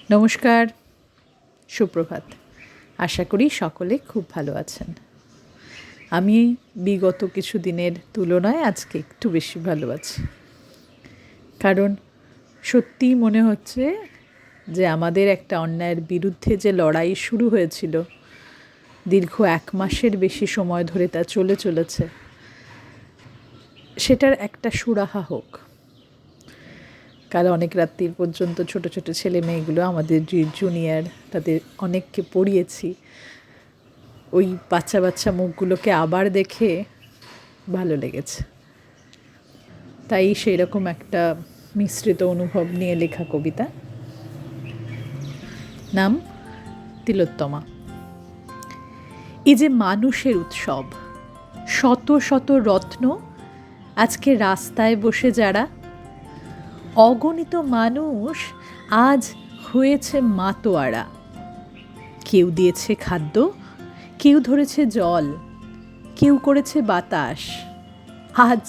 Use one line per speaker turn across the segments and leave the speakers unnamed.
নমস্কার, সুপ্রভাত। আশা করি সকলে খুব ভালো আছেন। আমি বিগত কিছু দিনের তুলনায় আজকে একটু বেশি ভালো আছি, কারণ সত্যিই মনে হচ্ছে যে আমাদের একটা অন্যায়ের বিরুদ্ধে যে লড়াই শুরু হয়েছিল, দীর্ঘ 1 মাসের বেশি সময় ধরে তা চলেছে, সেটার একটা সুরাহা হোক। কাল অনেক রাত্রির পর্যন্ত ছোট ছোট ছেলে মেয়েগুলো আমাদের যে জুনিয়র, তাদের অনেককে পড়িয়েছি। ওই বাচ্চা মুখগুলোকে আবার দেখে ভালো লেগেছে, তাই সেই রকম একটা মিশ্রিত অনুভব নিয়ে লেখা কবিতা। নাম তিলোত্তমা। এই যে মানুষের উৎসব, শত শত রত্ন আজকে রাস্তায় বসে যারা, অগণিত মানুষ আজ হয়েছে মাতোয়ারা। কেউ দিয়েছে খাদ্য, কেউ ধরেছে জল, কেউ করেছে বাতাস, আজ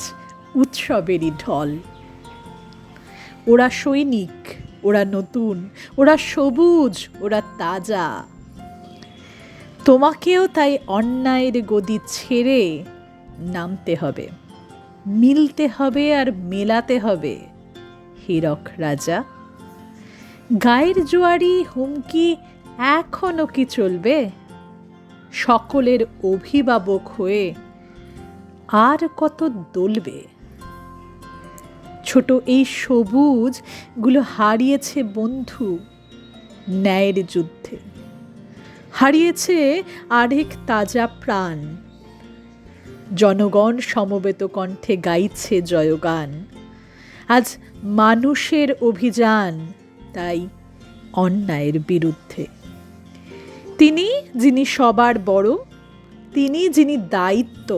উৎসবেরই ঢল। ওরা সৈনিক, ওরা নতুন, ওরা সবুজ, ওরা তাজা। তোমাকেও তাই অন্যায়ের গদি ছেড়ে নামতে হবে, মিলতে হবে আর মেলাতে হবে হীরক রাজা। গায়ের জোয়ারি হুমকি এখনো কি চলবে? সকলের অভিভাবক হয়ে আর কত দলবে? ছোট এই সবুজগুলো হারিয়েছে বন্ধু ন্যায়ের যুদ্ধে, হারিয়েছে আরেক তাজা প্রাণ। জনগণ সমবেত কণ্ঠে গাইছে জয়গান। আজ মানুষের অভিযান তাই অন্যায়ের বিরুদ্ধে। তিনি যিনি সবার বড়, তিনি যিনি দায়িত্ব,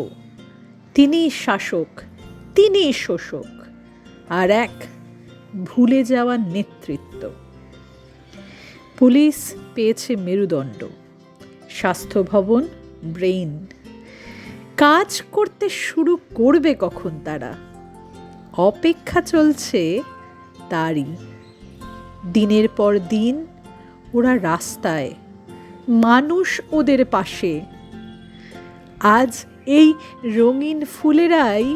তিনি শাসক, তিনি শোষক, আর এক ভুলে যাওয়া নেতৃত্ব। পুলিশ পেয়েছে মেরুদণ্ড, স্বাস্থ্য ভবন ব্রেইন। কাজ করতে শুরু করবে কখন তারা? অপেক্ষা চলছে তারই। দিনের পর দিন ওরা রাস্তায়, মানুষ ওদের পাশে। আজ এই রঙিন ফুলেরাই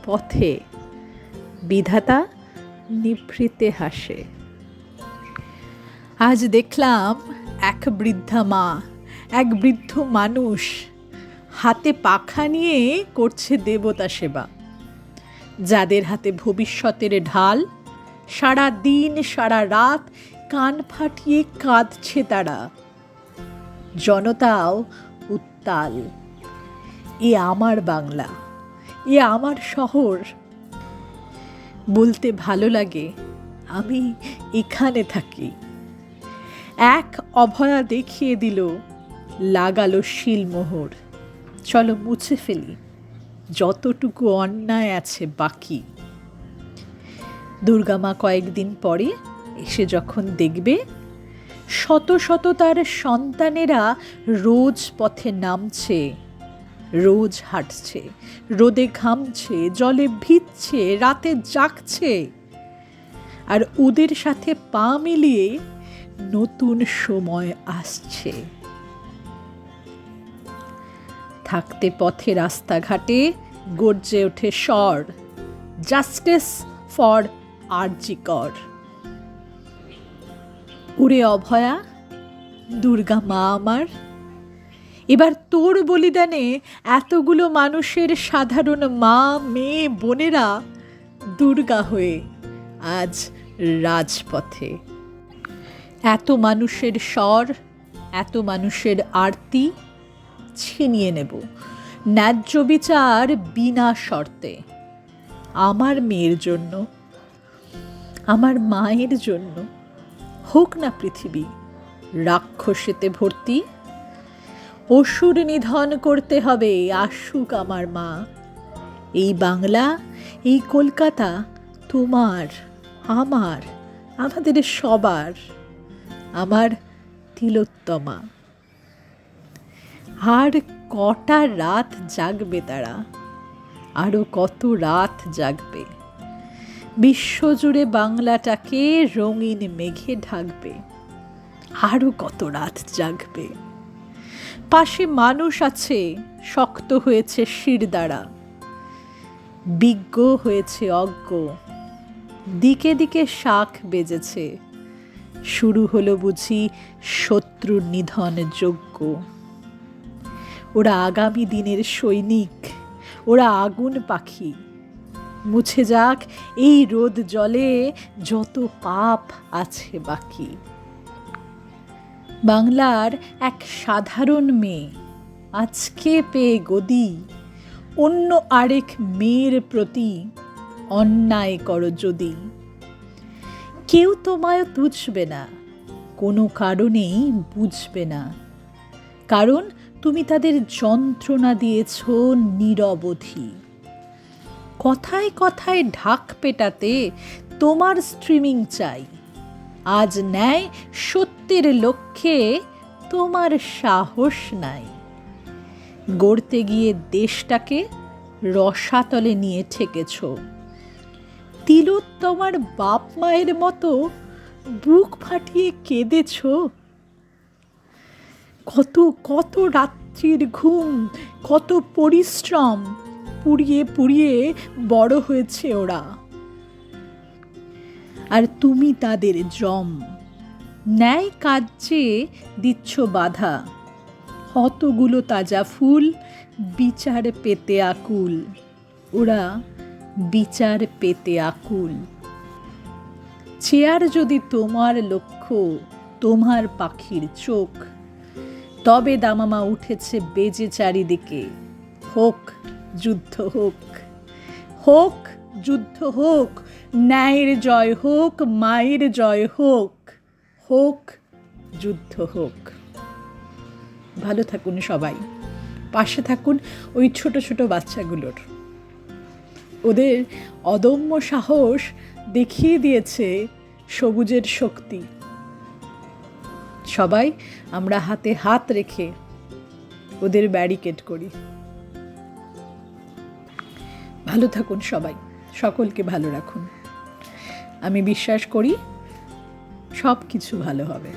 পথে, বিধাতা নিভৃতে হাসে। আজ দেখলাম এক বৃদ্ধা মা, এক বৃদ্ধ মানুষ হাতে পাখা নিয়ে করছে দেবতা সেবা। যাদের হাতে ভবিষ্যতের ঢাল, সারা দিন সারা রাত কান ফাটিয়ে কাঁদছে তারা। জনতাও উত্তাল। এ আমার বাংলা, এ আমার শহর। বলতে ভালো লাগে আমি এখানে থাকি। এক অভয়া দেখিয়ে দিল, লাগালো শিলমোহর। চলো মুছে ফেলি যতটুকু অন্যায় আছে বাকি। দুর্গামা কয়েকদিন পরে এসে যখন দেখবে শত শত তার সন্তানেরা রোজ পথে নামছে, রোজ হাঁটছে, রোদে ঘামছে, জলে ভিজছে, রাতে জাগছে, আর ওদের সাথে পা মিলিয়ে নতুন সময় আসছে। থাকতে পথে রাস্তাঘাটে গর্জে ওঠে স্বর, জাস্টিস ফর আরজি কর। ওরে অভয়া, দুর্গা মা আমার, এবার তোর বলিদানে এতগুলো মানুষের সাধারণ মা, মেয়ে, বোনেরা দুর্গা হয়ে আজ রাজপথে। এত মানুষের স্বর, এত মানুষের আরতি ছিনিয়ে নেব ন্যায্য বিচার বিনা শর্তে। আমার মেয়ের জন্য, আমার মায়ের জন্য হোক না পৃথিবী রাক্ষসেতে ভর্তি। অসুর নিধন করতে হবে, আসুক আমার মা। এই বাংলা, এই কলকাতা তোমার, আমার, আমাদের সবার। আমার তিলোত্তমা। আর কটা রাত জাগবে তারা, আরো কত রাত জাগবে। বিশ্বজুড়ে বাংলাটাকে রঙিন মেঘে ঢাকবে, আরও কত রাত জাগবে। পাশে মানুষ আছে, শক্ত হয়েছে শিরদাঁড়া, বিজ্ঞ হয়েছে অজ্ঞ, দিকে দিকে শাঁখ বেজেছে, শুরু হলো বুঝি শত্রুর নিধন যজ্ঞ। ওরা আগামী দিনের সৈনিক, ওরা আগুন পাখি, মুছে যাক এই রোদ জলে যত পাপ আছে বাকি। বাংলার এক সাধারণ মেয়ে আজকে পেয়ে গদি, অন্য আরেক মেয়ের প্রতি অন্যায় করো যদি। কেউ তোমায় তুজবে না, কোনো কারণেই বুঝবে না, কারণ তুমি তাদের যন্ত্রণা দিয়েছ নিরবধি। কথায় কথায় ঢাক পেটাতে তোমার স্ট্রিমিং চাই, আজ ন্যায় সত্যের লক্ষ্যে তোমার সাহস নাই। গড়তে গিয়ে দেশটাকে রসাতলে নিয়ে ঠেকেছ, তিলোত্তমার বাপ মায়ের মতো বুক ফাটিয়ে কেঁদেছ। কত কত রাত্রির ঘুম, কত পরিশ্রম পুড়িয়ে পুড়িয়ে বড় হয়েছে ওরা, আর তুমি তাদের জম। ন্যায় কাজে দিচ্ছ বাধা, কতগুলো তাজা ফুল বিচার পেতে আকুল, ওরা বিচার পেতে আকুল। চেয়ার যদি তোমার লক্ষ্য, তোমার পাখির চোখ, তবে দামামা উঠেছে বেজে চারিদিকে। হোক যুদ্ধ হোক, হোক যুদ্ধ হোক, ন্যায়ের জয় হোক, মায়ের জয় হোক, হোক যুদ্ধ হোক। ভালো থাকুন সবাই, পাশে থাকুন ওই ছোট ছোট বাচ্চাগুলোর। ওদের অদম্য সাহস দেখিয়ে দিয়েছে সবুজের শক্তি। সবাই আমরা হাতে হাত রেখে ওদের ব্যারিকেড করি। ভালো থাকুন সবাই, সকলকে ভালো রাখুন। আমি বিশ্বাস করি সব কিছু ভালো হবে।